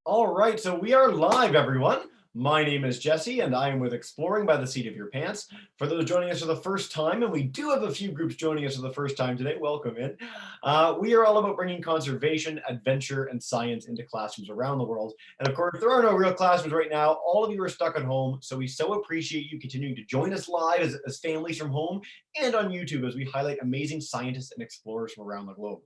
All right, so we are live, everyone. My name is Jesse, and I am with Exploring by the Seat of Your Pants. For those joining us for the first time, and we do have a few groups joining us for the first time today, welcome in. We are all about bringing conservation, adventure, and science into classrooms around the world. And of course, there are no real classrooms right now. All of you are stuck at home, so we so appreciate you continuing to join us live as families from home and on YouTube as we highlight amazing scientists and explorers from around the globe.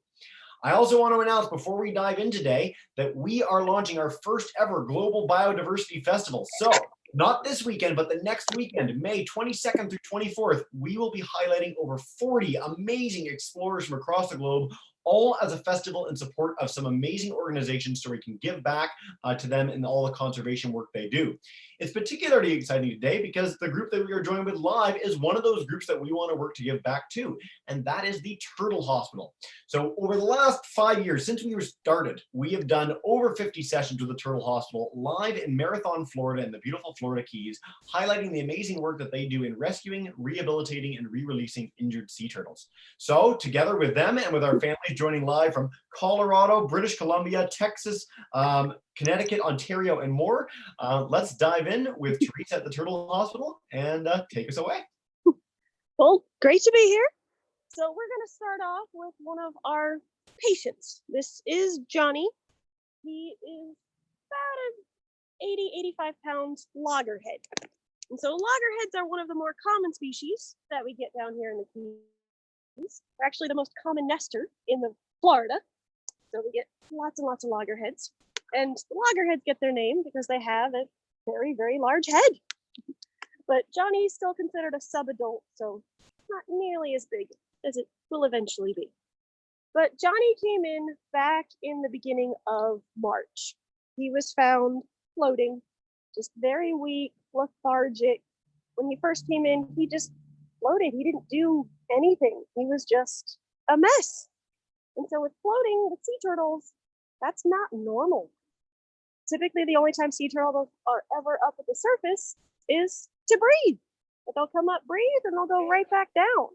I also want to announce before we dive in today that we are launching our first ever Global Biodiversity Festival. So, not this weekend, but the next weekend, May 22nd through 24th, we will be highlighting over 40 amazing explorers from across the globe, all as a festival in support of some amazing organizations so we can give back to them in all the conservation work they do. It's particularly exciting today because the group that we are joined with live is one of those groups that we want to work to give back to, and that is the Turtle Hospital. So over the last 5 years, since we were started, we have done over 50 sessions with the Turtle Hospital live in Marathon, Florida, in the beautiful Florida Keys, highlighting the amazing work that they do in rescuing, rehabilitating, and re-releasing injured sea turtles. So together with them and with our families joining live from Colorado, British Columbia, Texas, Connecticut, Ontario, and more, let's dive in with Teresa at the Turtle Hospital and take us away. Well, great to be here. So we're going to start off with one of our patients. This is Johnny. He is about an 85 pounds loggerhead. And so loggerheads are one of the more common species that we get down here in the Keys. They're actually the most common nester in the Florida. So we get lots and lots of loggerheads. And loggerheads get their name because they have a very, very large head. But Johnny is still considered a sub-adult, so not nearly as big as it will eventually be. But Johnny came in back in the beginning of March. He was found floating, just very weak, lethargic. When he first came in, he just floated. He didn't do anything. He was just a mess. And so with floating with sea turtles, that's not normal. Typically, the only time sea turtles are ever up at the surface is to breathe. But they'll come up, breathe, and they'll go right back down.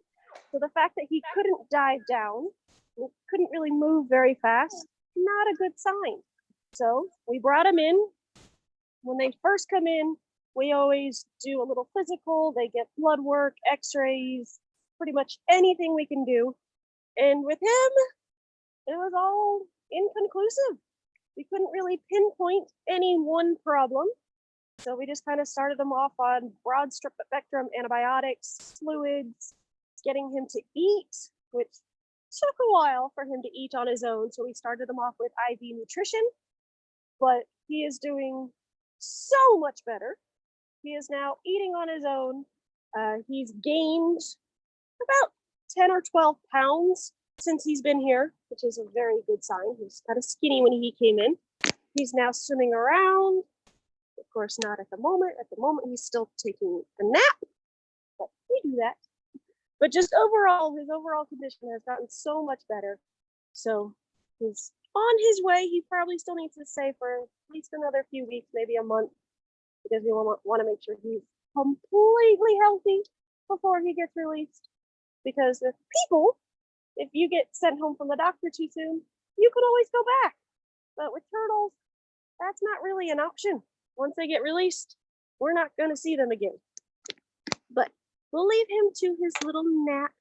So the fact that he couldn't dive down, couldn't really move very fast, not a good sign. So we brought him in. When they first come in, we always do a little physical. They get blood work, x-rays, pretty much anything we can do. And with him, it was all inconclusive. We couldn't really pinpoint any one problem. So we just kind of started them off on broad spectrum antibiotics, fluids, getting him to eat, which took a while for him to eat on his own. So we started him off with IV nutrition, but he is doing so much better. He is now eating on his own. He's gained about 10 or 12 pounds since he's been here, which is a very good sign. He was kind of skinny when he came in. He's now swimming around. Of course, not at the moment. At the moment, he's still taking a nap, but we do that. But just overall, his overall condition has gotten so much better. So he's on his way. He probably still needs to stay for at least another few weeks, maybe a month, because we want to make sure he's completely healthy before he gets released. Because with people, if you get sent home from the doctor too soon, you could always go back. But with turtles, that's not really an option. Once they get released, we're not going to see them again. But we'll leave him to his little nap,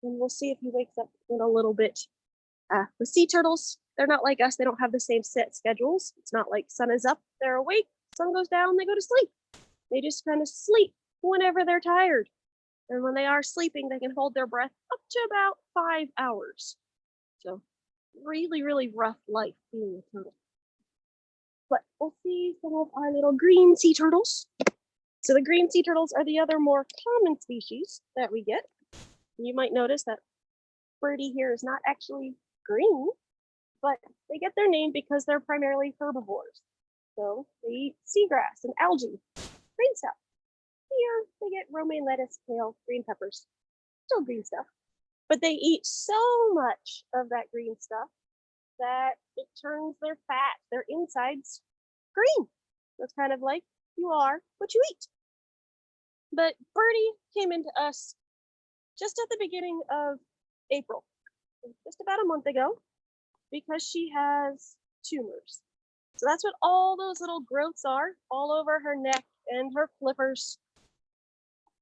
and we'll see if he wakes up in a little bit. With sea turtles, they're not like us. They don't have the same set schedules. It's not like sun is up, they're awake, sun goes down, they go to sleep. They just kind of sleep whenever they're tired. And when they are sleeping, they can hold their breath up to about 5 hours. So really, really rough life being a turtle. But we'll see some of our little green sea turtles. So the green sea turtles are the other more common species that we get. You might notice that Birdie here is not actually green, but they get their name because they're primarily herbivores. So they eat seagrass and algae, green stuff. Here they get romaine lettuce, kale, green peppers, still green stuff. But they eat so much of that green stuff that it turns their fat, their insides, green. So it's kind of like you are what you eat. But Birdie came into us just at the beginning of April, just about a month ago, because she has tumors. So that's what all those little growths are all over her neck and her flippers.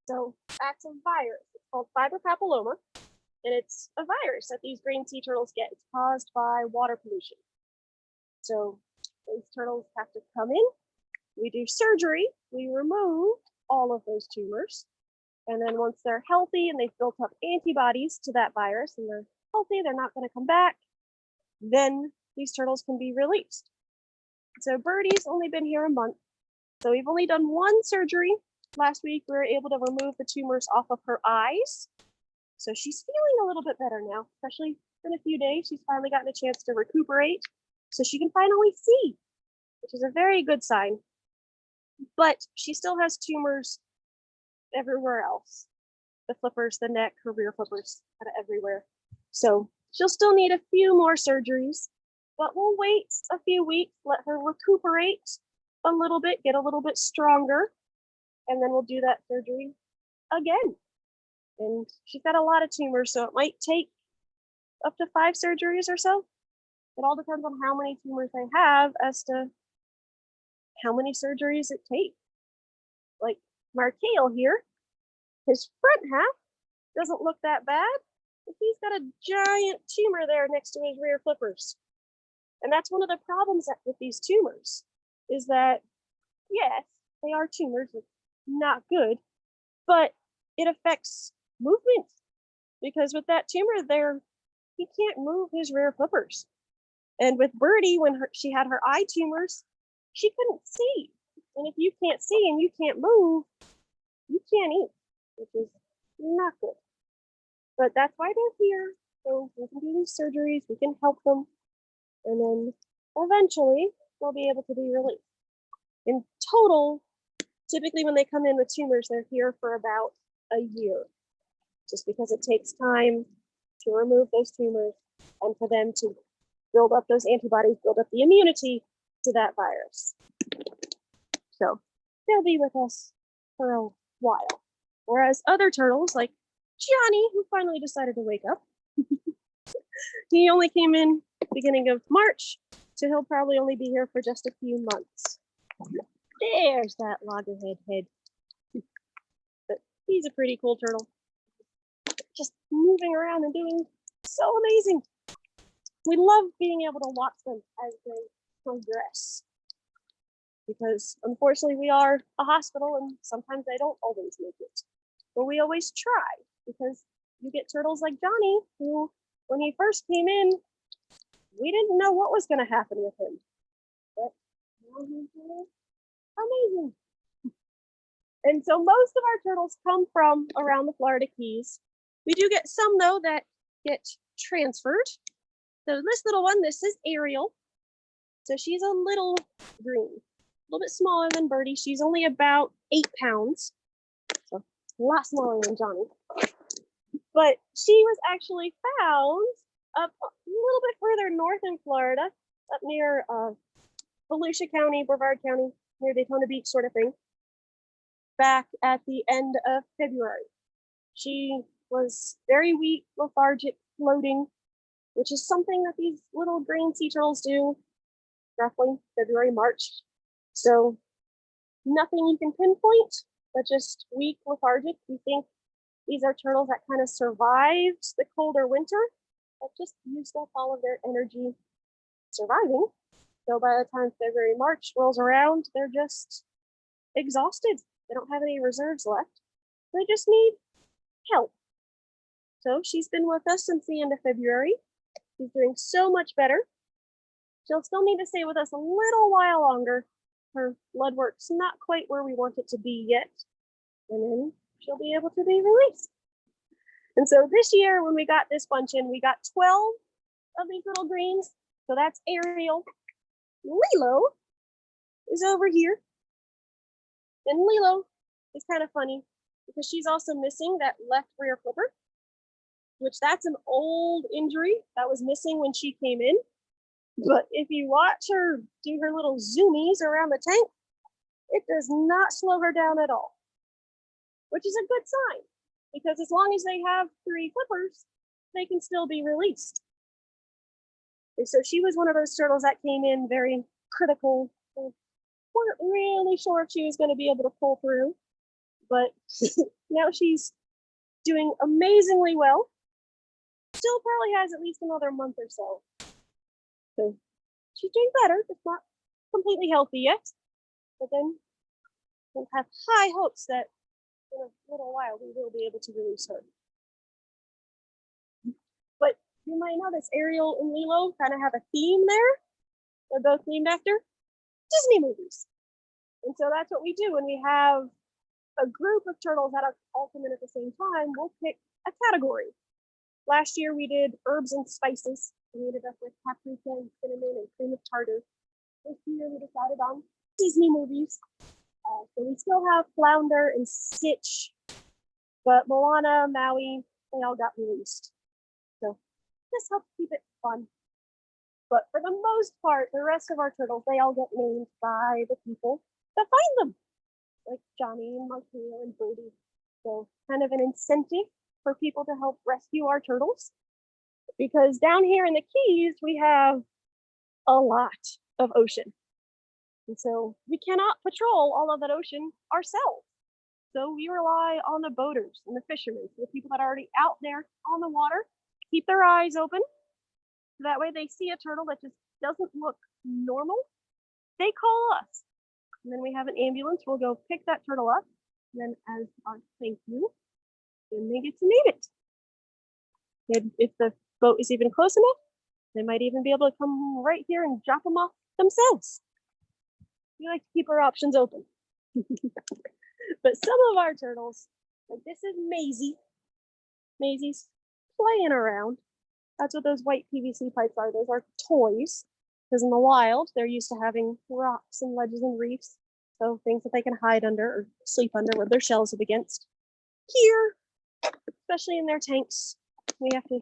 So that's a virus. It's called fibropapilloma, and it's a virus that these green sea turtles get. It's caused by water pollution. So these turtles have to come in. We do surgery. We remove all of those tumors. And then once they're healthy and they've built up antibodies to that virus and they're healthy, they're not going to come back, then these turtles can be released. So Birdie's only been here a month. So we've only done one surgery. Last week, we were able to remove the tumors off of her eyes. So she's feeling a little bit better now, especially in a few days. She's finally gotten a chance to recuperate so she can finally see, which is a very good sign. But she still has tumors everywhere else. The flippers, the neck, her rear flippers, kind of everywhere. So she'll still need a few more surgeries, but we'll wait a few weeks, let her recuperate a little bit, get a little bit stronger, and then we'll do that surgery again. And she's got a lot of tumors, so it might take up to 5 surgeries or so. It all depends on how many tumors they have as to how many surgeries it takes. Like Markale here, his front half doesn't look that bad, but he's got a giant tumor there next to his rear flippers. And that's one of the problems with these tumors, is that, yes, they are tumors, it's not good, but it affects movement, because with that tumor there, he can't move his rear flippers. And with Birdie, when she had her eye tumors, she couldn't see. And if you can't see and you can't move, you can't eat, which is not good. But that's why they're here. So we can do these surgeries, we can help them, and then eventually they'll be able to be released. In total, typically when they come in with tumors, they're here for about a year, just because it takes time to remove those tumors and for them to build up those antibodies, build up the immunity to that virus. So they'll be with us for a while. Whereas other turtles, like Johnny, who finally decided to wake up, he only came in beginning of March, so he'll probably only be here for just a few months. There's that loggerhead head. But he's a pretty cool turtle. Just moving around and doing so amazing. We love being able to watch them as they progress. Because unfortunately we are a hospital and sometimes they don't always make it. But we always try, because you get turtles like Johnny, who when he first came in, we didn't know what was going to happen with him. But now he's doing amazing. And so most of our turtles come from around the Florida Keys. We do get some, though, that get transferred. So this little one, this is Ariel. So she's a little green, a little bit smaller than Birdie. She's only about 8 pounds. So a lot smaller than Johnny. But she was actually found up a little bit further north in Florida, up near Volusia County, Brevard County, near Daytona Beach sort of thing, back at the end of February. She was very weak, lethargic, floating, which is something that these little green sea turtles do roughly February, March. So nothing you can pinpoint, but just weak, lethargic. We think these are turtles that kind of survived the colder winter, that just used up all of their energy surviving. So by the time February, March rolls around, they're just exhausted. They don't have any reserves left. They just need help. So she's been with us since the end of February. She's doing so much better. She'll still need to stay with us a little while longer. Her blood work's not quite where we want it to be yet. And then she'll be able to be released. And so this year, when we got this bunch in, we got 12 of these little greens. So that's Ariel. Lilo is over here. And Lilo is kind of funny because she's also missing that left rear flipper, which that's an old injury that was missing when she came in. But if you watch her do her little zoomies around the tank, it does not slow her down at all, which is a good sign, because as long as they have 3 flippers, they can still be released. And so she was one of those turtles that came in very critical. We weren't really sure if she was going to be able to pull through, but now she's doing amazingly well. Still probably has at least another month or so. So she's doing better, just not completely healthy yet. But then we'll have high hopes that in a little while we will be able to release her. But you might notice Ariel and Lilo kind of have a theme there. They're both named after Disney movies. And so that's what we do when we have a group of turtles that all come in at the same time. We'll pick a category. Last year we did herbs and spices. We ended up with paprika and cinnamon and cream of tartar. This year we decided on Disney movies. So we still have Flounder and Stitch, but Moana, Maui, they all got released. So this helps keep it fun. But for the most part, the rest of our turtles, they all get named by the people that find them, like Johnny and Marcia and Birdie. So kind of an incentive for people to help rescue our turtles. Because down here in the Keys, we have a lot of ocean. And so we cannot patrol all of that ocean ourselves. So we rely on the boaters and the fishermen, the people that are already out there on the water, keep their eyes open. That way they see a turtle that just doesn't look normal. They call us. And then we have an ambulance. We'll go pick that turtle up. And then as our thank you, then they get to name it. And if the boat is even close enough, they might even be able to come right here and drop them off themselves. We like to keep our options open. But some of our turtles, like this is Maisie. Maisie's playing around. That's what those white PVC pipes are. Those are toys. Because in the wild, they're used to having rocks and ledges and reefs. So things that they can hide under or sleep under with their shells up against. Here, especially in their tanks, we have to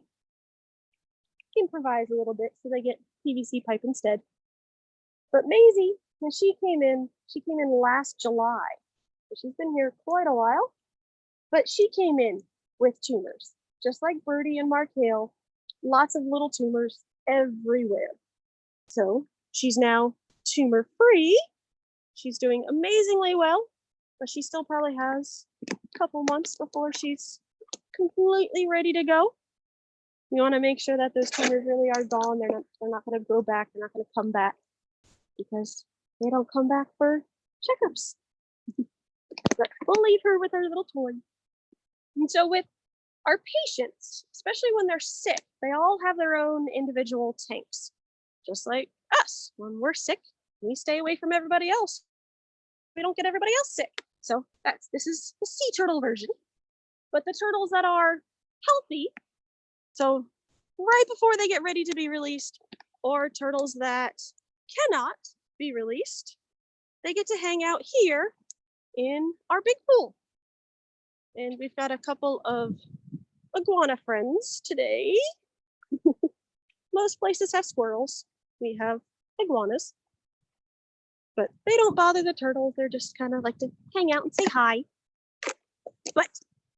improvise a little bit so they get PVC pipe instead. But Maisie, when she came in last July. So she's been here quite a while, but she came in with tumors, just like Birdie and Markale, lots of little tumors everywhere. So she's now tumor free. She's doing amazingly well, but she still probably has a couple months before she's completely ready to go. We want to make sure that those tumors really are gone. They're not going to grow back. They're not going to come back because they don't come back for checkups. But we'll leave her with her little toy. And so with our patients, especially when they're sick, they all have their own individual tanks. Just like us, when we're sick, we stay away from everybody else. We don't get everybody else sick. So this is the sea turtle version. But the turtles that are healthy, so right before they get ready to be released, or turtles that cannot be released, they get to hang out here in our big pool. And we've got a couple of iguana friends today. Most places have squirrels. We have iguanas. But they don't bother the turtles. They're just kind of like to hang out and say hi. But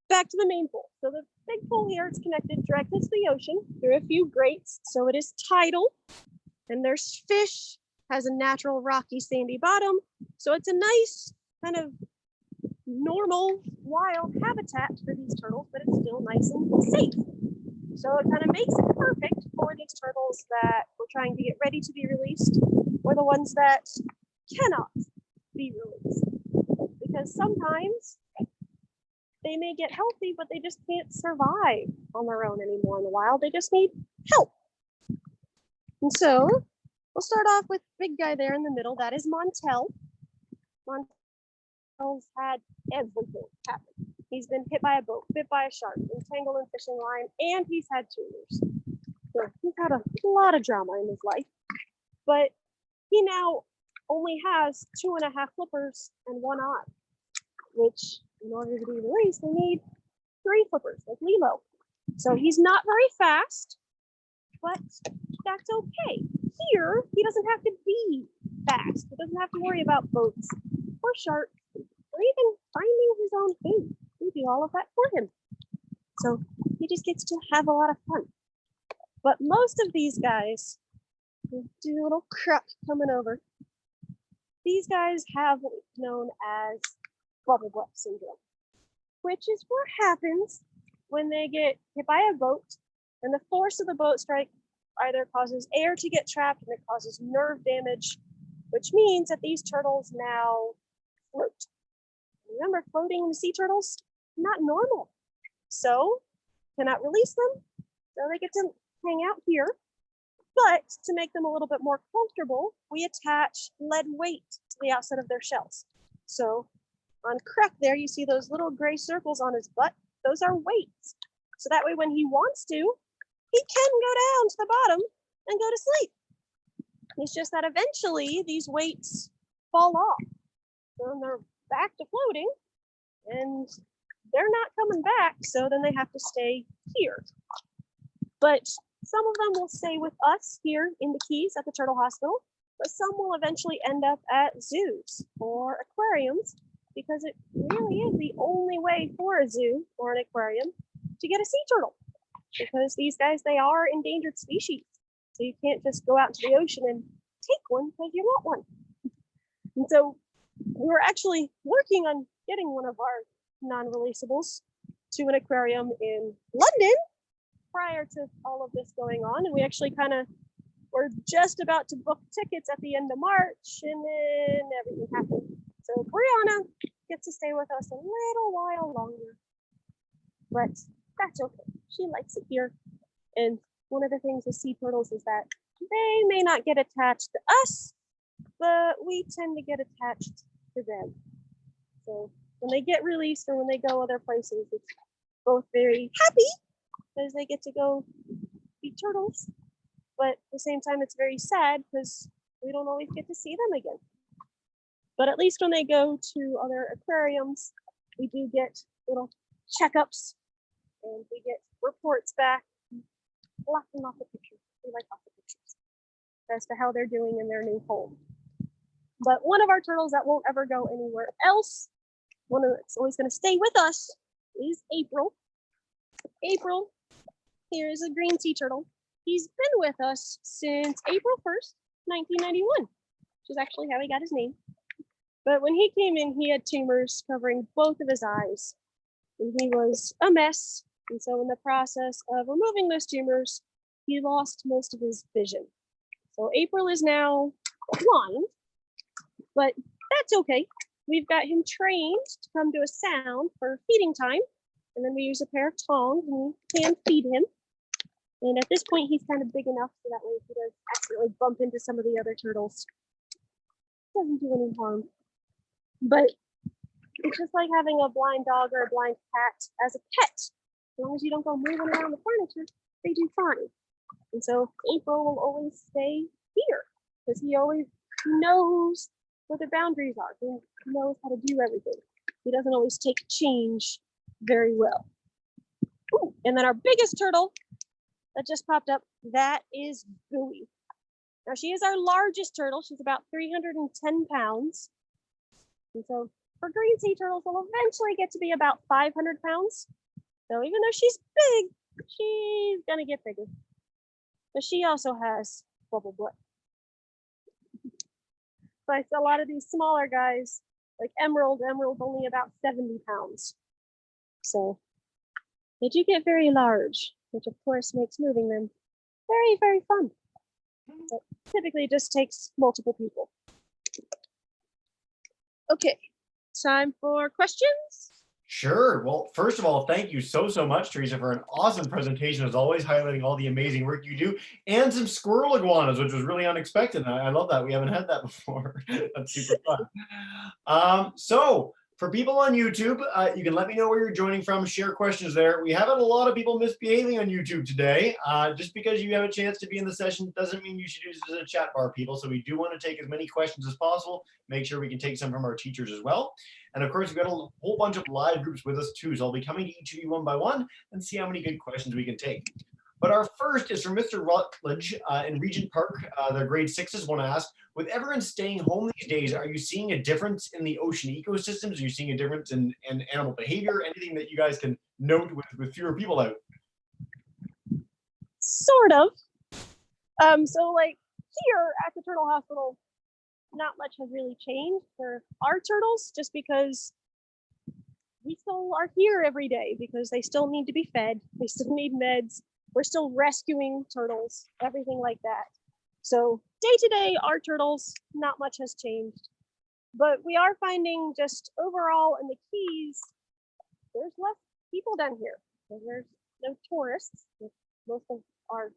back to the main pool. So the big pool here is connected directly to the ocean through a few grates. So it is tidal. And there's fish, has a natural rocky sandy bottom. So it's a nice kind of normal wild habitat for these turtles, but it's still nice and safe. So it kind of makes it perfect for these turtles that we're trying to get ready to be released, or the ones that cannot be released. Because sometimes they may get healthy, but they just can't survive on their own anymore in the wild. They just need help. And so we'll start off with the big guy there in the middle. That is Montel. Montel's had everything happen. He's been hit by a boat, bit by a shark, entangled in fishing line, and he's had tumors. So he's had a lot of drama in his life. But he now only has 2.5 flippers and 1 eye, which in order to be released, they need 3 flippers, like Lilo. So he's not very fast, but that's okay. Here, he doesn't have to be fast. He doesn't have to worry about boats or sharks or even finding his own food. We do all of that for him. So he just gets to have a lot of fun. But most of these guys, do a little crook coming over. these guys have what's known as bubble butt syndrome, which is what happens when they get hit by a boat and the force of the boat strike either causes air to get trapped and it causes nerve damage, which means that these turtles now float. Remember, floating sea turtles, not normal. So, cannot release them. So they get to hang out here. But to make them a little bit more comfortable, we attach lead weight to the outside of their shells. So on Krek there, you see those little gray circles on his butt. Those are weights. So that way when he wants to, he can go down to the bottom and go to sleep. It's just that eventually these weights fall off. So they're back to floating and they're not coming back. So then they have to stay here. But some of them will stay with us here in the Keys at the Turtle Hospital, but some will eventually end up at zoos or aquariums because it really is the only way for a zoo or an aquarium to get a sea turtle, because these guys, they are endangered species. So you can't just go out into the ocean and take one because you want one. And so we were actually working on getting one of our non-releasables to an aquarium in London prior to all of this going on. And we actually kind of were just about to book tickets at the end of March, and then everything happened. So Brianna gets to stay with us a little while longer, but that's okay. She likes it here. And one of the things with sea turtles is that they may not get attached to us, but we tend to get attached to them. So when they get released or when they go other places, it's both very happy because they get to go be turtles, but at the same time it's very sad because we don't always get to see them again. But at least when they go to other aquariums, we do get little checkups and we get reports back, lots and lots of pictures. We like lots of pictures as to how they're doing in their new home. But one of our turtles that won't ever go anywhere else, one that's always going to stay with us, is April. April, here is a green sea turtle. He's been with us since April 1st, 1991, which is actually how he got his name. But when he came in, he had tumors covering both of his eyes, and he was a mess. And so in the process of removing those tumors, he lost most of his vision. So April is now blind, but that's okay. We've got him trained to come to a sound for feeding time. And then we use a pair of tongs and we can feed him. And at this point, he's kind of big enough so that way if he does accidentally bump into some of the other turtles, it doesn't do any harm. But it's just like having a blind dog or a blind cat as a pet. As long as you don't go moving around the furniture, they do fine. And so April will always stay here because he always knows what the boundaries are. He knows how to do everything. He doesn't always take change very well. Ooh, and then our biggest turtle that just popped up, that is Bowie. Now she is our largest turtle. She's about 310 pounds. And so for green sea turtles, they'll eventually get to be about 500 pounds. So even though she's big, she's gonna get bigger. But she also has bubble butt. So I see a lot of these smaller guys, like Emerald's only about 70 pounds. So they do get very large, which of course makes moving them very, very fun. So typically it just takes multiple people. Okay, time for questions. Sure. Well, first of all, thank you so much, Teresa, for an awesome presentation, as always, highlighting all the amazing work you do, and some squirrel iguanas, which was really unexpected. I love that. We haven't had that before. That's super fun. So for people on YouTube, you can let me know where you're joining from, share questions there. We have had a lot of people misbehaving on YouTube today. Just because you have a chance to be in the session doesn't mean you should use it as a chat bar, people. So we do want to take as many questions as possible. Make sure we can take some from our teachers as well. And of course, we've got a whole bunch of live groups with us too. So I'll be coming to each of you one by one and see how many good questions we can take. But our first is from Mr. Rutledge in Regent Park. Their grade sixes want to ask, with everyone staying home these days, are you seeing a difference in the ocean ecosystems? Are you seeing a difference in animal behavior? Anything that you guys can note with fewer people out? Sort of. So like here at the Turtle Hospital, not much has really changed for our turtles, just because we still are here every day because they still need to be fed. They still need meds. We're still rescuing turtles, everything like that. So day to day, our turtles, not much has changed. But we are finding just overall in the Keys, there's less people down here. So there's no tourists. Most of our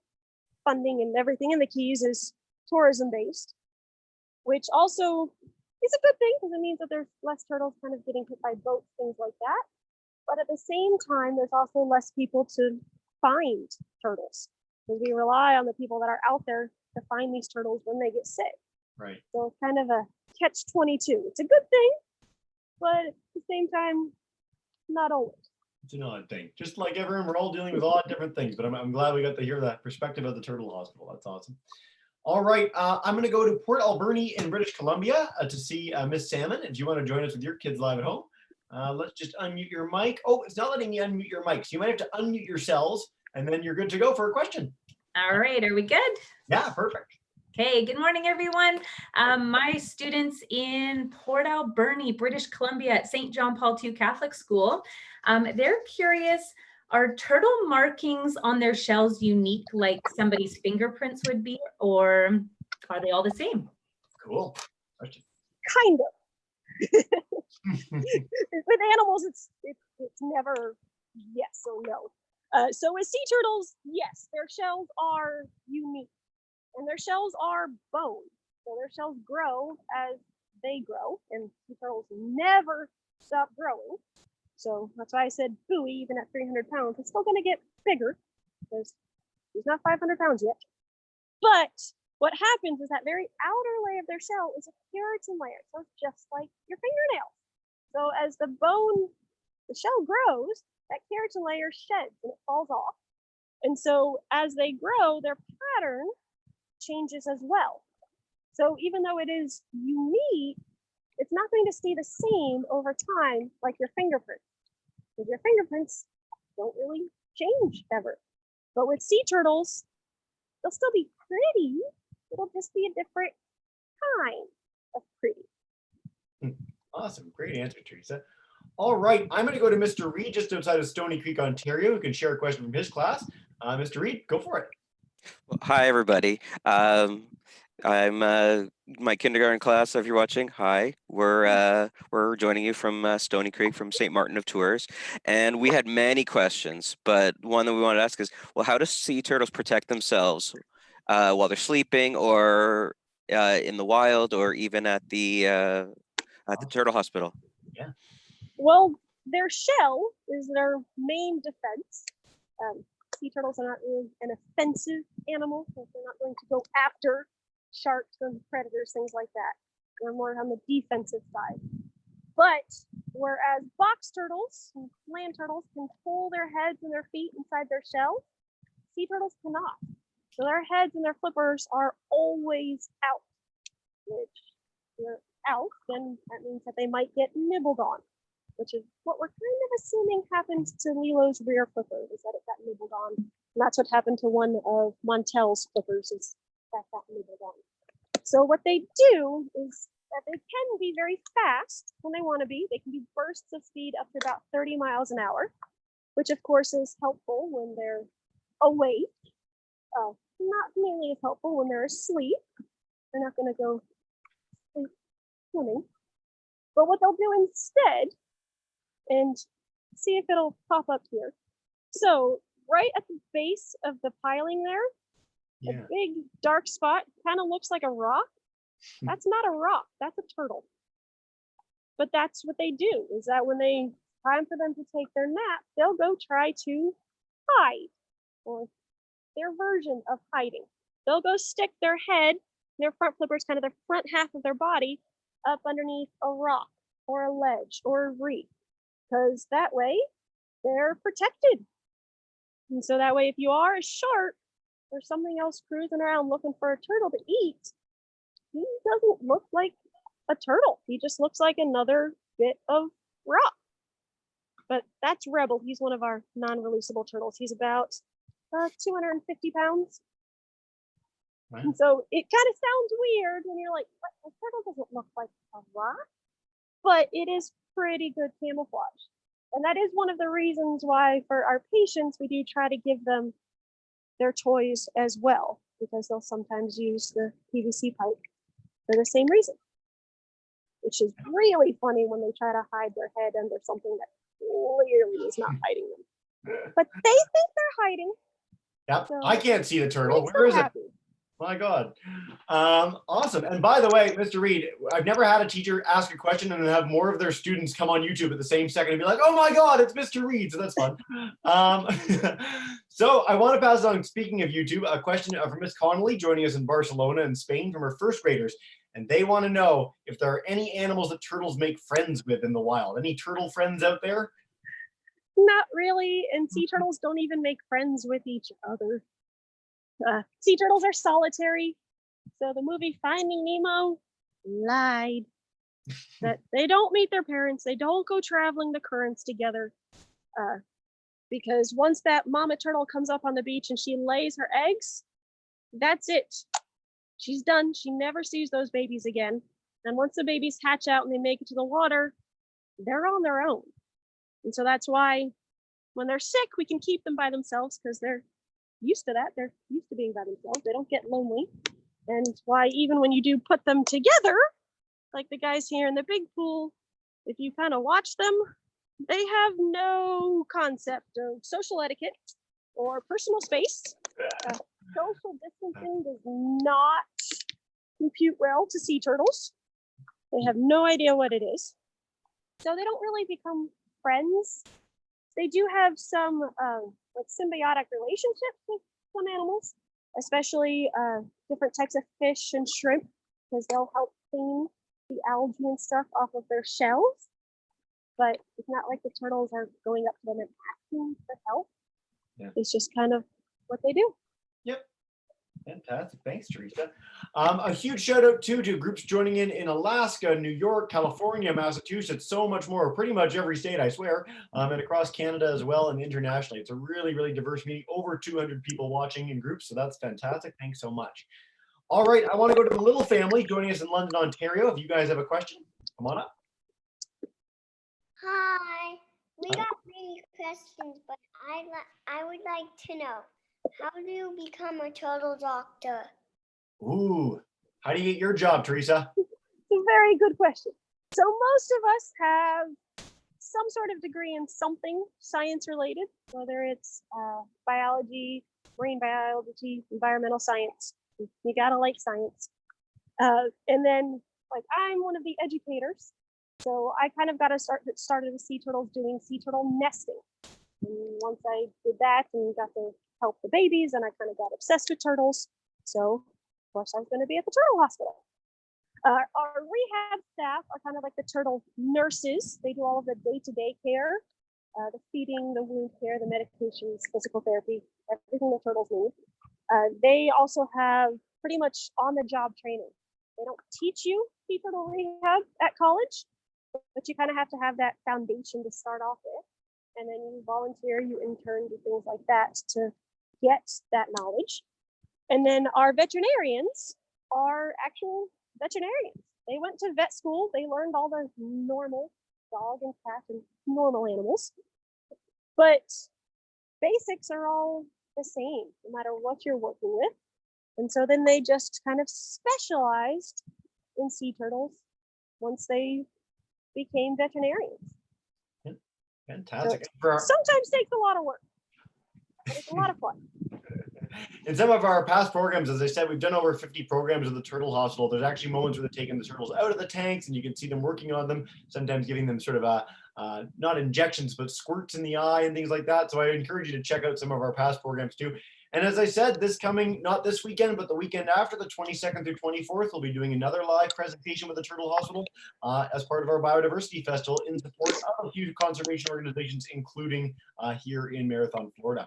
funding and everything in the Keys is tourism based, which also is a good thing because it means that there's less turtles kind of getting hit by boats, things like that. But at the same time, there's also less people to find turtles because we rely on the people that are out there to find these turtles when they get sick. Right. So it's kind of a catch-22. It's a good thing, but at the same time, not always. It's an odd thing. Just like everyone, we're all dealing with a lot of different things, but I'm glad we got to hear that perspective of the Turtle Hospital. That's awesome. All right, I'm going to go to Port Alberni in British Columbia to see Miss Salmon. If you want to join us with your kids live at home, let's just unmute your mic. Oh, it's not letting me unmute your mic, so you might have to unmute yourselves, and then you're good to go for a question. All right, are we good? Yeah, perfect. Okay, good morning, everyone. My students in Port Alberni, British Columbia at St. John Paul II Catholic School, they're curious, are turtle markings on their shells unique like somebody's fingerprints would be, or are they all the same? Cool. Question. Kind of. With animals, it's never yes or no. So with sea turtles, yes, their shells are unique. And their shells are bone. So their shells grow as they grow, and sea turtles never stop growing. So that's why I said Bowie, even at 300 pounds, it's still going to get bigger because he's not 500 pounds yet. But what happens is that very outer layer of their shell is a keratin layer. So it's just like your fingernails. So as the shell grows, that keratin layer sheds and it falls off. And so as they grow, their pattern changes as well. So even though it is unique, it's not going to stay the same over time like your fingerprints, because your fingerprints don't really change ever. But with sea turtles, they'll still be pretty. It'll just be a different kind of pretty. Awesome. Great answer, Teresa. All right, I'm going to go to Mr. Reed just outside of Stony Creek, Ontario, who can share a question from his class. Mr. Reed, go for it. Well, hi, everybody. I'm my kindergarten class. If you're watching, hi. We're joining you from Stony Creek from St. Martin of Tours, and we had many questions. But one that we wanted to ask is, well, how do sea turtles protect themselves while they're sleeping, or in the wild, or even at the turtle hospital? Yeah. Well, their shell is their main defense. Sea turtles are not really an offensive animal, so they're not going to go after sharks and predators, things like that. They're more on the defensive side. But whereas box turtles and land turtles can pull their heads and their feet inside their shell, sea turtles cannot. So their heads and their flippers are always out. Which, if they're out, then that means that they might get nibbled on, which is what we're kind of assuming happened to Lilo's rear flipper, is that it got nibbled on. And that's what happened to one of Montel's flippers, is that got nibbled on. So what they do is that they can be very fast when they want to be. They can be bursts of speed up to about 30 miles an hour, which of course is helpful when they're awake. Not nearly as helpful when they're asleep. They're not going to go sleep swimming. But what they'll do instead, and see if it'll pop up here. So right at the base of the piling there, a big dark spot kind of looks like a rock. That's not a rock, that's a turtle. But that's what they do, is that when they time for them to take their nap, they'll go try to hide, or their version of hiding. They'll go stick their head, their front flippers, kind of their front half of their body, up underneath a rock or a ledge or a reef, because that way they're protected. And so that way, if you are a shark or something else cruising around looking for a turtle to eat, he doesn't look like a turtle. He just looks like another bit of rock. But that's Rebel. He's one of our non-releasable turtles. He's about 250 pounds. Right. And so it kind of sounds weird when you're like, what? A turtle doesn't look like a rock, but it is pretty good camouflage. And that is one of the reasons why for our patients, we do try to give them their toys as well, because they'll sometimes use the PVC pipe for the same reason, which is really funny when they try to hide their head under something that clearly is not hiding them. But they think they're hiding. Yep. So I can't see the turtle. makes Where them is it? happy. My God. Awesome. And by the way, Mr. Reed, I've never had a teacher ask a question and then have more of their students come on YouTube at the same second and be like, oh my God, it's Mr. Reed. So that's fun. So I want to pass on, speaking of YouTube, a question from Miss Connolly joining us in Barcelona in Spain from her first graders. And they want to know if there are any animals that turtles make friends with in the wild. Any turtle friends out there? Not really. And sea turtles don't even make friends with each other. Sea turtles are solitary. So the movie Finding Nemo lied that they don't meet their parents. They don't go traveling the currents together. Because once that mama turtle comes up on the beach and she lays her eggs, that's it. She's done. She never sees those babies again. And once the babies hatch out and they make it to the water, they're on their own. And so that's why when they're sick, we can keep them by themselves because they're used to that. They're used to being by themselves. They don't get lonely. And why even when you do put them together, like the guys here in the big pool, if you kind of watch them, they have no concept of social etiquette or personal space. Social distancing does not compute well to sea turtles. They have no idea what it is. So they don't really become friends. They do have some like symbiotic relationships with some animals, especially different types of fish and shrimp, because they'll help clean the algae and stuff off of their shells. But it's not like the turtles are going up to them and asking for help. Yeah. It's just kind of what they do. Yep. Fantastic. Thanks, Teresa. A huge shout out too to groups joining in Alaska, New York, California, Massachusetts, so much more, pretty much every state, I swear, and across Canada as well and internationally. It's a really, really diverse meeting, over 200 people watching in groups. So that's fantastic. Thanks so much. All right. I want to go to the little family joining us in London, Ontario. If you guys have a question, come on up. Hi, we got many questions, but I would like to know, how do you become a turtle doctor? Ooh, how do you get your job, Teresa? It's a very good question. So most of us have some sort of degree in something science related, whether it's biology, marine biology, environmental science. You gotta like science. And then like I'm one of the educators. So I kind of got to started with sea turtles doing sea turtle nesting. And once I did that and got to help the babies, and I kind of got obsessed with turtles. So of course I was going to be at the turtle hospital. Our rehab staff are kind of like the turtle nurses. They do all of the day-to-day care, the feeding, the wound care, the medications, physical therapy, everything the turtles need. They also have pretty much on-the-job training. They don't teach you sea turtle rehab at college, but you kind of have to have that foundation to start off with. And then you volunteer, you intern, do things like that to get that knowledge. And then our veterinarians are actual veterinarians. They went to vet school. They learned all the normal dog and cat and normal animals. But basics are all the same, no matter what you're working with. And so then they just kind of specialized in sea turtles once they became veterinarians. Fantastic. So sometimes takes a lot of work, but it's a lot of fun. In some of our past programs, as I said, we've done over 50 programs at the Turtle Hospital. There's actually moments where they're taking the turtles out of the tanks and you can see them working on them, sometimes giving them sort of not injections, but squirts in the eye and things like that. So I encourage you to check out some of our past programs too. And as I said, this coming, not this weekend, but the weekend after, the 22nd through 24th, we'll be doing another live presentation with the Turtle Hospital as part of our Biodiversity Festival in support of a few conservation organizations, including here in Marathon, Florida.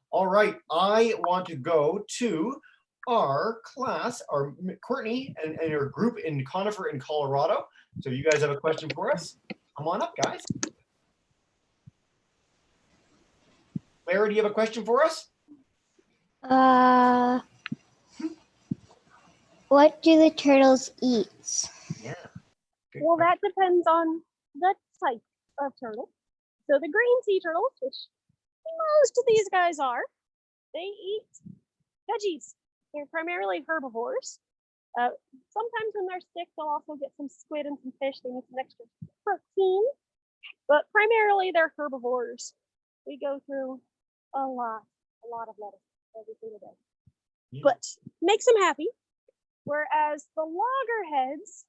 All right, I want to go to our class, our Courtney and your group in Conifer in Colorado. So you guys have a question for us? Come on up, guys. Clara, do you have a question for us? What do the turtles eat? Yeah. Good Well, question. that depends on the type of turtle. So the green sea turtles, which most of these guys are, they eat veggies. They're primarily herbivores. Sometimes when they're sick, they'll also get some squid and some fish. They need some extra protein, but primarily they're herbivores. We go through a lot of lettuce every single day, Yeah. but makes them happy. Whereas the loggerheads,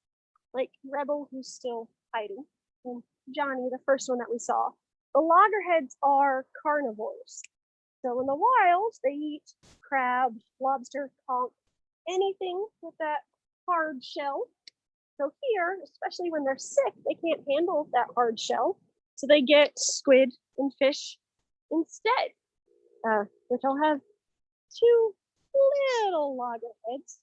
like Rebel, who's still hiding, and Johnny, the first one that we saw, the loggerheads are carnivores. So in the wild, they eat crab, lobster, conch, anything with that hard shell. So here, especially when they're sick, they can't handle that hard shell. So they get squid and fish instead, which I'll have two little loggerheads.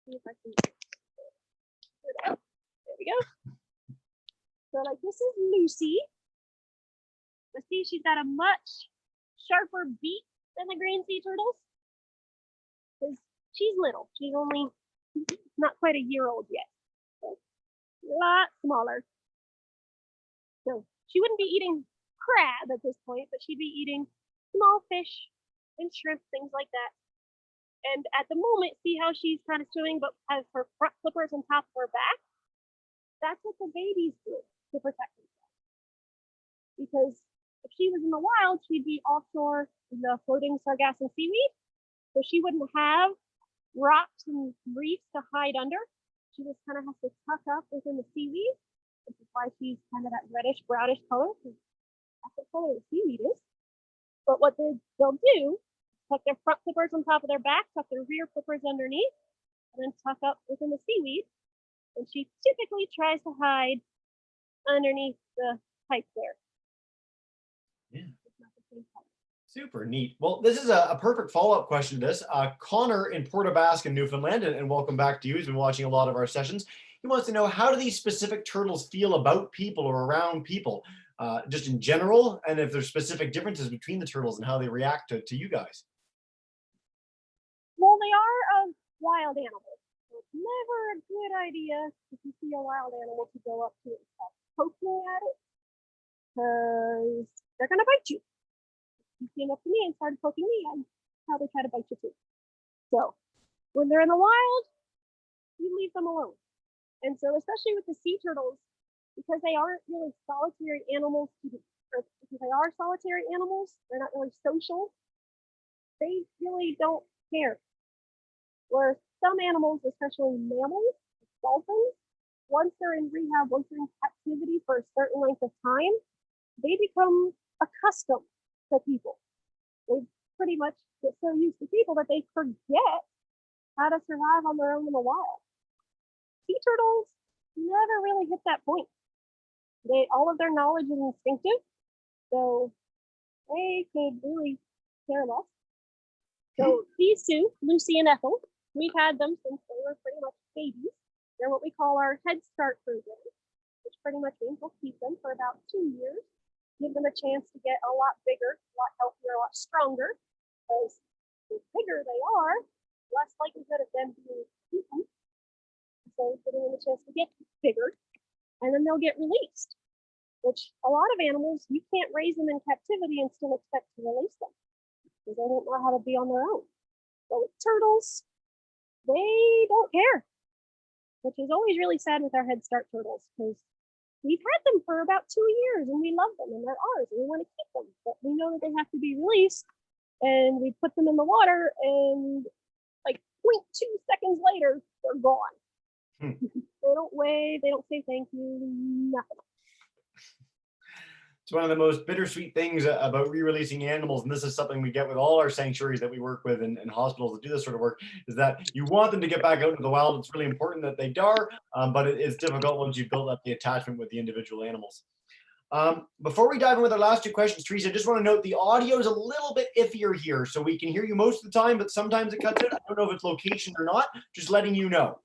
See if I can get it up. There we go. So like this is Lucy. Let's see, she's got a much sharper beak than the green sea turtles. Because she's little. She's only not quite a year old yet. So a lot smaller. So she wouldn't be eating crab at this point, but she'd be eating small fish and shrimp, things like that. And at the moment, see how she's kind of swimming, but has her front flippers on top of her back? That's what the babies do to protect themselves. Because if she was in the wild, she'd be offshore in the floating sargassum seaweed. So she wouldn't have rocks and reefs to hide under. She just kind of has to tuck up within the seaweed, which is why she's kind of that reddish, brownish color, because that's what color the seaweed is. But what they'll do, tuck their front flippers on top of their back, tuck their rear flippers underneath, and then tuck up within the seaweed. And she typically tries to hide underneath the pipe there. Yeah. Super neat. Well, this is a perfect follow-up question to this. Connor in Port aux Basques in Newfoundland, and welcome back to you. He's been watching a lot of our sessions. He wants to know, how do these specific turtles feel about people or around people, just in general, and if there's specific differences between the turtles and how they react to you guys? Well, they are a wild animal. So it's never a good idea if you see a wild animal to go up to it and start poking at it, because they're going to bite you. You came up to me and started poking me, I'd probably try to bite you too. So when they're in the wild, you leave them alone. And so especially with the sea turtles, because they aren't really solitary animals, or because they are solitary animals, they're not really social, they really don't care. Where some animals, especially mammals, dolphins, once they're in rehab, once they're in captivity for a certain length of time, they become accustomed to people. They pretty much get so used to people that they forget how to survive on their own in the wild. Sea turtles never really hit that point. All of their knowledge is instinctive, so they could really care less. So these two, Lucy and Ethel, we've had them since they were pretty much babies. They're what we call our Head Start program, which pretty much means we'll keep them for about 2 years, give them a chance to get a lot bigger, a lot healthier, a lot stronger, because the bigger they are, less likelihood of them being eaten. So giving them a chance to get bigger, and then they'll get released, which a lot of animals, you can't raise them in captivity and still expect to release them, because they don't know how to be on their own. So with turtles, they don't care, which is always really sad with our Head Start turtles, because we've had them for about 2 years and we love them and they're ours and we want to keep them, but we know that they have to be released, and we put them in the water and like 0.2 seconds later, they're gone. They don't wave, they don't say thank you, nothing. It's one of the most bittersweet things about re-releasing animals, and this is something we get with all our sanctuaries that we work with and hospitals that do this sort of work, is that you want them to get back out into the wild. It's really important that they are, but it's difficult once you've built up the attachment with the individual animals. Before we dive in with our last 2 questions, Teresa, I just want to note the audio is a little bit iffier here, so we can hear you most of the time, but sometimes it cuts out. I don't know if it's location or not, just letting you know.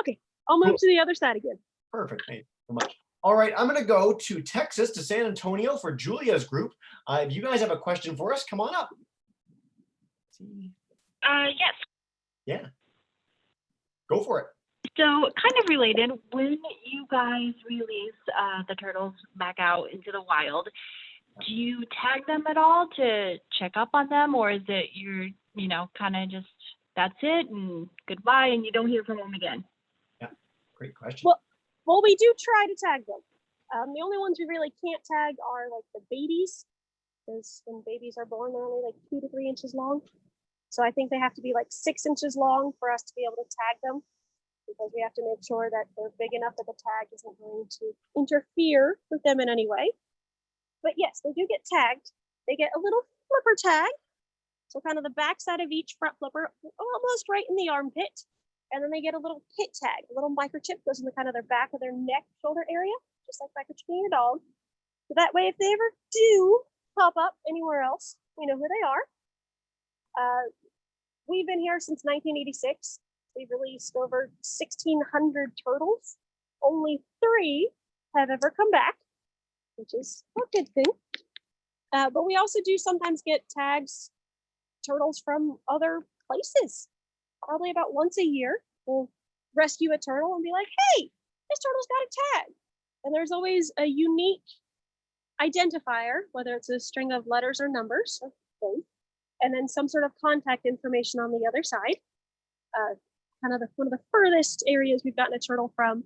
Okay, I'll move to the other side again. Perfect, thank you so much. All right, I'm going to go to Texas, to San Antonio for Julia's group. If you guys have a question for us, come on up. Yes. Yeah. Go for it. So kind of related, when you guys release the turtles back out into the wild, do you tag them at all to check up on them, or is it you're, kind of just, that's it and goodbye and you don't hear from them again? Yeah, great question. Well, we do try to tag them. The only ones we really can't tag are like the babies, because when babies are born, they're only like 2 to 3 inches long. So I think they have to be like 6 inches long for us to be able to tag them, because we have to make sure that they're big enough that the tag isn't going to interfere with them in any way. But yes, they do get tagged. They get a little flipper tag. So kind of the back side of each front flipper, almost right in the armpit. And then they get a little kit tag, a little microchip goes in the kind of their back of their neck, shoulder area, just like microchipping your dog. So that way, if they ever do pop up anywhere else, we know who they are. We've been here since 1986. We've released over 1,600 turtles. Only 3 have ever come back, which is a good thing. But we also do sometimes get tags, turtles from other places. Probably about once a year, we'll rescue a turtle and be like, hey, this turtle's got a tag. And there's always a unique identifier, whether it's a string of letters or numbers, or both, and then some sort of contact information on the other side. Kind of one of the furthest areas we've gotten a turtle from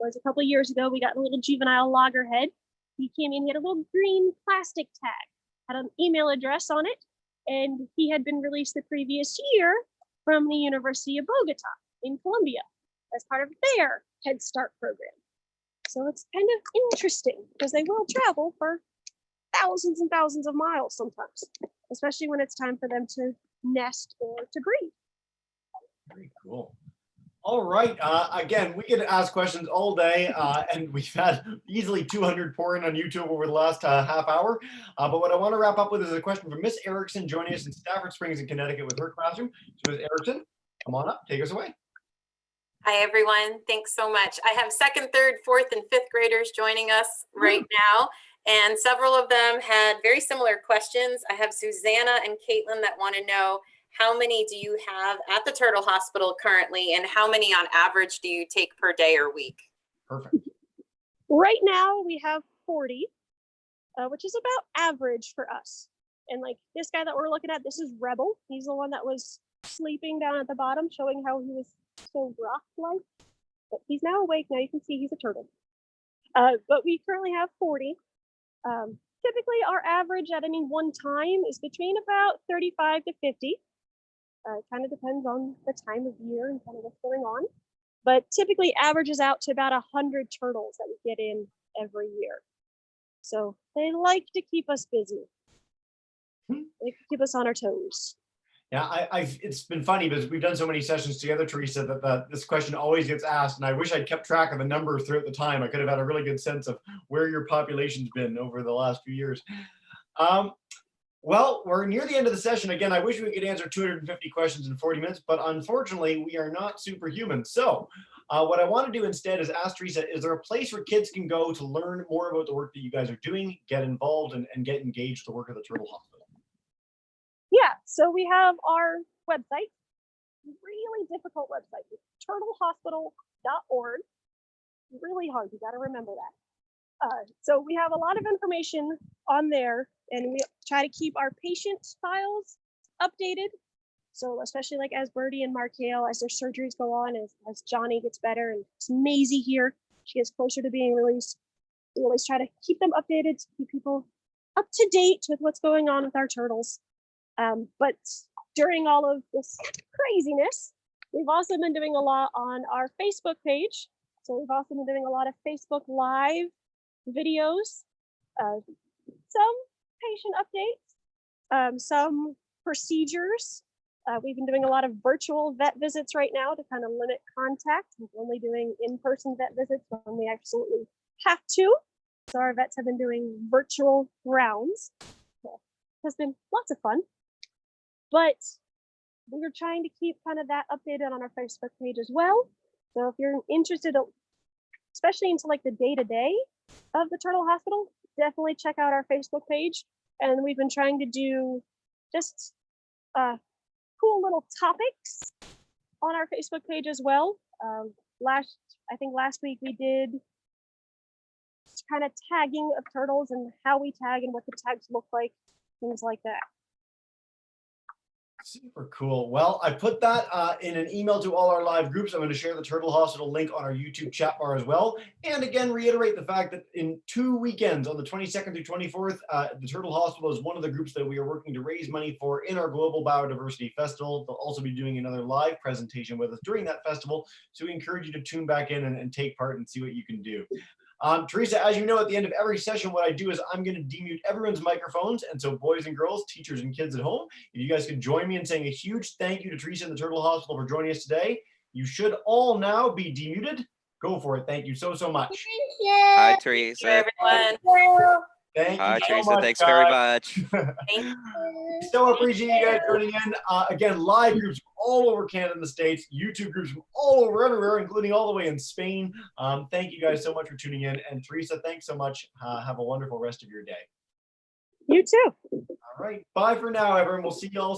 was a couple of years ago. We got a little juvenile loggerhead. He came in, he had a little green plastic tag, had an email address on it, and he had been released the previous year from the University of Bogota in Colombia as part of their Head Start program. So it's kind of interesting because they will travel for thousands and thousands of miles sometimes, especially when it's time for them to nest or to breed. Very cool. All right. Again, we could ask questions all day, and we've had easily 200 pour in on YouTube over the last half hour. But what I want to wrap up with is a question from Miss Erickson, joining us in Stafford Springs in Connecticut with her classroom. So Miss Erickson, come on up, take us away. Hi, everyone. Thanks so much. I have 2nd, 3rd, 4th, and 5th graders joining us right now, and several of them had very similar questions. I have Susanna and Caitlin that want to know, how many do you have at the Turtle Hospital currently, and how many on average do you take per day or week? Perfect. Right now we have 40, which is about average for us. And like this guy that we're looking at, this is Rebel. He's the one that was sleeping down at the bottom, showing how he was so rock-like. But he's now awake. Now you can see he's a turtle. But we currently have 40. Typically our average at any one time is between about 35 to 50. It kind of depends on the time of year and kind of what's going on. But typically averages out to about 100 turtles that we get in every year. So they like to keep us busy. They like to keep us on our toes. Yeah, it's been funny because we've done so many sessions together, Teresa, that this question always gets asked, and I wish I'd kept track of the numbers throughout the time. I could have had a really good sense of where your population's been over the last few years. Well, we're near the end of the session. Again, I wish we could answer 250 questions in 40 minutes, but unfortunately, we are not superhuman. So what I want to do instead is ask Teresa, is there a place where kids can go to learn more about the work that you guys are doing, get involved, and get engaged with the work of the Turtle Hospital? Yeah, so we have our website, really difficult website, turtlehospital.org. Really hard, you got to remember that. So we have a lot of information on there, and we try to keep our patient files updated. So especially like as Birdie and Markale, as their surgeries go on, as Johnny gets better, and it's Maisie here, she gets closer to being released. We always try to keep them updated, to keep people up to date with what's going on with our turtles. But during all of this craziness, we've also been doing a lot on our Facebook page. So we've also been doing a lot of Facebook Live videos, some patient updates, some procedures. We've been doing a lot of virtual vet visits right now to kind of limit contact. We're only doing in-person vet visits when we absolutely have to. So our vets have been doing virtual rounds. So it has been lots of fun. But we were trying to keep kind of that updated on our Facebook page as well. So if you're interested, especially into like the day-to-day of the Turtle Hospital, definitely check out our Facebook page. And we've been trying to do just cool little topics on our Facebook page as well. I think last week we did kind of tagging of turtles and how we tag and what the tags look like, things like that. Super cool. Well, I put that in an email to all our live groups. I'm going to share the Turtle Hospital link on our YouTube chat bar as well. And again, reiterate the fact that in 2 weekends, on the 22nd through 24th, the Turtle Hospital is one of the groups that we are working to raise money for in our Global Biodiversity Festival. They'll also be doing another live presentation with us during that festival. So we encourage you to tune back in and take part and see what you can do. Teresa, as you know, at the end of every session, what I do is I'm going to demute everyone's microphones. And so boys and girls, teachers and kids at home, if you guys could join me in saying a huge thank you to Teresa and the Turtle Hospital for joining us today. You should all now be demuted. Go for it. Thank you so, so much. Hi, Teresa. Thank you, everyone. Thank Hi, you so Teresa. much, Thanks very guys. much. Thank you. So appreciate you guys joining in. Again, live groups from all over Canada and the States, YouTube groups from all over everywhere, including all the way in Spain. Thank you guys so much for tuning in. And Teresa, thanks so much. Have a wonderful rest of your day. You too. All right. Bye for now, everyone. We'll see you all